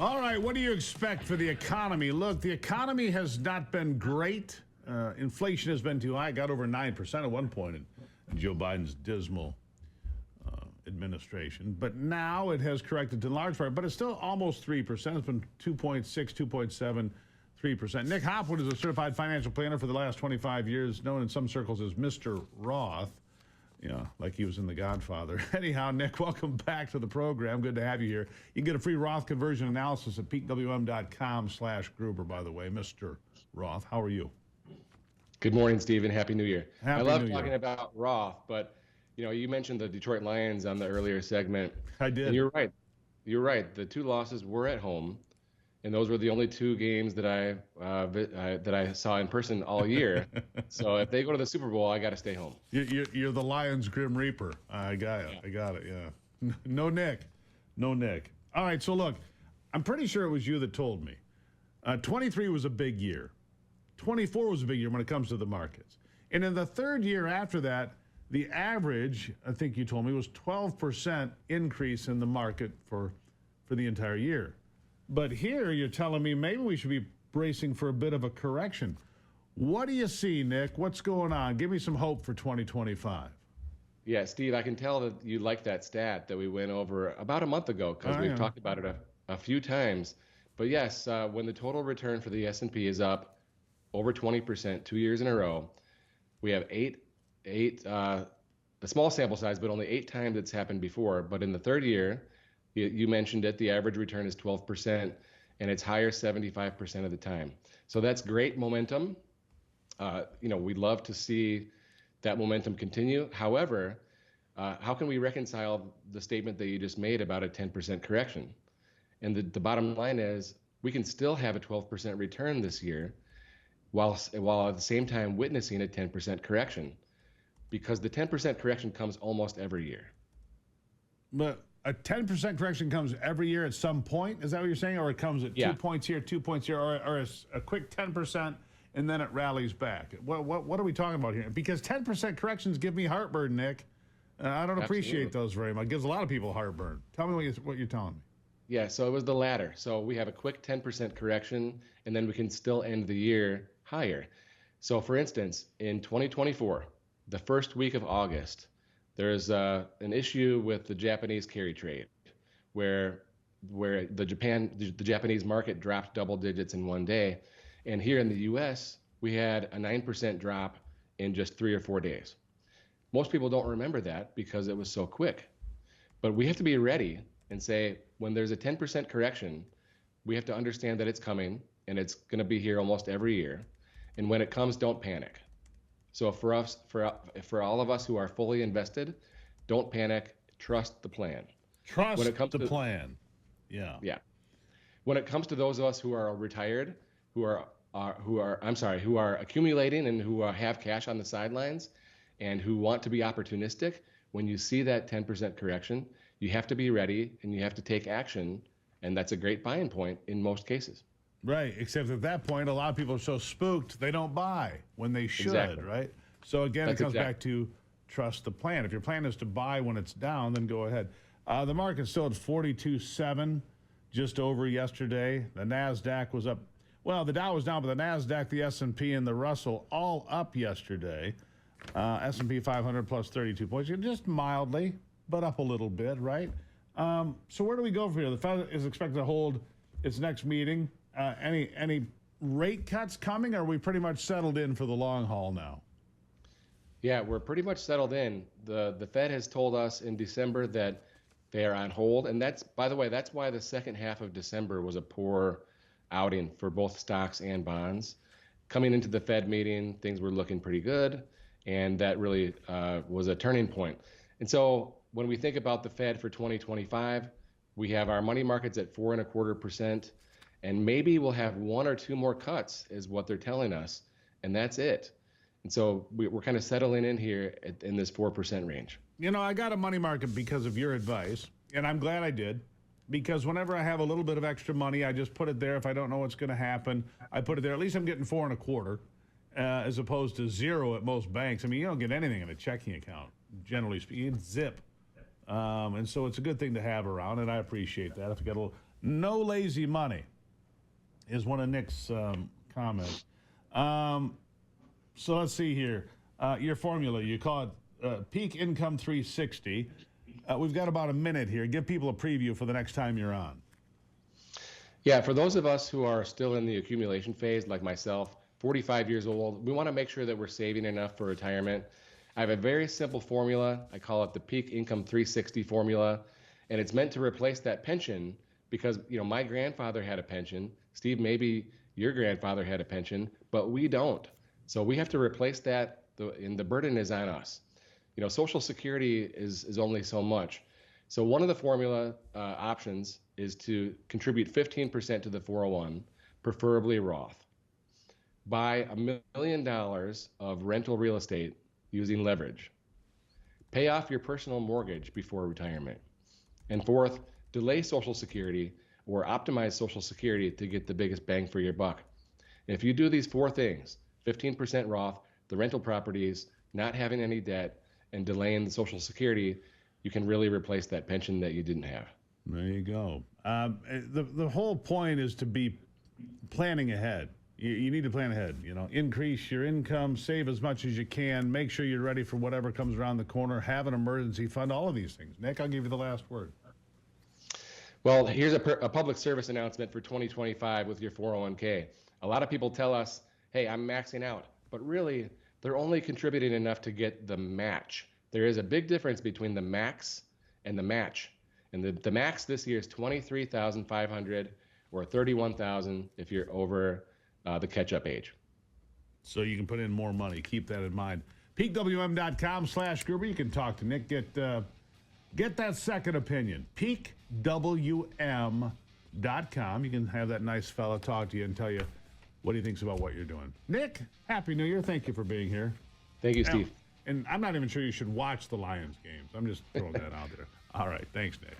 All right, what do you expect for the economy? Look, the economy has not been great. Inflation has been too high. It got over 9% at one point in Joe Biden's dismal administration. But now it has corrected to large part, but it's still almost 3%. It's been 2.6, 2.7, 3%. Nick Hopwood is a certified financial planner for the last 25 years, known in some circles as Mr. Roth. Yeah, like he was in The Godfather. Anyhow, Nick, welcome back to the program. Good to have you here. You can get a free Roth conversion analysis at peakwm.com/Gruber, by the way. Mr. Roth, how are you? Good morning, Stephen. Happy New Year. Happy I love New Year. talking about Roth, but you mentioned the Detroit Lions on the earlier segment. I did. And you're right. You're right. The two losses were at home, and those were the only two games that I saw in person all year. So if they go to the Super Bowl, I got to stay home. You're the Lions Grim Reaper. I got it. Yeah. I got it. Yeah. No Nick. All right. So look, I'm pretty sure it was you that told me. 23 was a big year. 24 was a big year when it comes to the markets. And in the third year after that, the average, I think you told me, was 12% increase in the market for the entire year. But here you're telling me maybe we should be bracing for a bit of a correction. What do you see, Nick? What's going on? Give me some hope for 2025. Yeah, Steve, I can tell that you like that stat that we went over about a month ago because we've talked about it a few times. But yes, when the total return for the S&P is up over 20% 2 years in a row, we have a small sample size, but only 8 times it's happened before. But in the third year, you mentioned it, the average return is 12%, and it's higher 75% of the time. So that's great momentum. We'd love to see that momentum continue. However, how can we reconcile the statement that you just made about a 10% correction? And the bottom line is we can still have a 12% return this year while at the same time witnessing a 10% correction, because the 10% correction comes almost every year. But a 10% correction comes every year at some point? Is that what you're saying? Or it comes at 2 points here, 2 points here, or a quick 10% and then it rallies back? What are we talking about here? Because 10% corrections give me heartburn, Nick. I don't appreciate those very much. It gives a lot of people heartburn. Tell me what you're telling me. Yeah, so it was the latter. So we have a quick 10% correction, and then we can still end the year higher. So for instance, in 2024, the first week of August, there's an issue with the Japanese carry trade, where the Japanese market dropped double digits in one day, and here in the U.S. we had a 9% drop in just 3 or 4 days. Most people don't remember that because it was so quick, but we have to be ready and say when there's a 10% correction, we have to understand that it's coming and it's going to be here almost every year, and when it comes, don't panic. So for all of us who are fully invested, don't panic. Trust the plan. Trust the plan. Yeah. Yeah. When it comes to those of us who are retired, who are accumulating and who have cash on the sidelines, and who want to be opportunistic, when you see that 10% correction, you have to be ready and you have to take action, and that's a great buying point in most cases. Right, except at that point, a lot of people are so spooked they don't buy when they should, Exactly. right? So again, it comes back to trust the plan. If your plan is to buy when it's down, then go ahead. The market's still at 42.7, just over yesterday. The NASDAQ was up. Well, the Dow was down, but the NASDAQ, the S&P, and the Russell all up yesterday. S&P 500 plus 32 points, just mildly, but up a little bit, right? So where do we go from here? The Fed is expected to hold its next meeting. Any rate cuts coming, or are we pretty much settled in for the long haul now? Yeah, we're pretty much settled in. The Fed has told us in December that they are on hold, and that's, by the way, that's why the second half of December was a poor outing for both stocks and bonds. Coming into the Fed meeting, things were looking pretty good, and that really was a turning point. And so when we think about the Fed for 2025, we have our money markets at 4.25%, and maybe we'll have 1 or 2 more cuts is what they're telling us, and that's it. And so we're kind of settling in here in this 4% range. I got a money market because of your advice, and I'm glad I did, because whenever I have a little bit of extra money, I just put it there. If I don't know what's going to happen, I put it there. At least I'm getting 4.25%, as opposed to 0 at most banks. I mean, you don't get anything in a checking account, generally speaking. It's zip. And so it's a good thing to have around, and I appreciate that. If you got a No lazy money is one of Nick's comments. So let's see here. Your formula, you call it Peak Income 360. We've got about a minute here. Give people a preview for the next time you're on. Yeah, for those of us who are still in the accumulation phase, like myself, 45 years old, we want to make sure that we're saving enough for retirement. I have a very simple formula. I call it the Peak Income 360 formula, and it's meant to replace that pension because, my grandfather had a pension. Steve, maybe your grandfather had a pension, but we don't. So we have to replace that, and the burden is on us. Social Security is only so much. So one of the formula options is to contribute 15% to the 401, preferably Roth. Buy $1 million of rental real estate using leverage. Pay off your personal mortgage before retirement. And fourth, delay Social Security or optimize Social Security to get the biggest bang for your buck. If you do these 4 things, 15% Roth, the rental properties, not having any debt, and delaying the Social Security, you can really replace that pension that you didn't have. There you go. The whole point is to be planning ahead. You need to plan ahead. Increase your income, save as much as you can, make sure you're ready for whatever comes around the corner, have an emergency fund, all of these things. Nick, I'll give you the last word. Well, here's a public service announcement for 2025 with your 401k. A lot of people tell us, hey, I'm maxing out, but really, they're only contributing enough to get the match. There is a big difference between the max and the match. And the max this year is $23,500 or $31,000 if you're over the catch-up age. So you can put in more money. Keep that in mind. PeakWM.com/Gruber. You can talk to Nick. Get that second opinion. PeakWM.com. You can have that nice fella talk to you and tell you what he thinks about what you're doing. Nick, Happy New Year. Thank you for being here. Thank you, Steve. And I'm not even sure you should watch the Lions games. I'm just throwing that out there. All right. Thanks, Nick.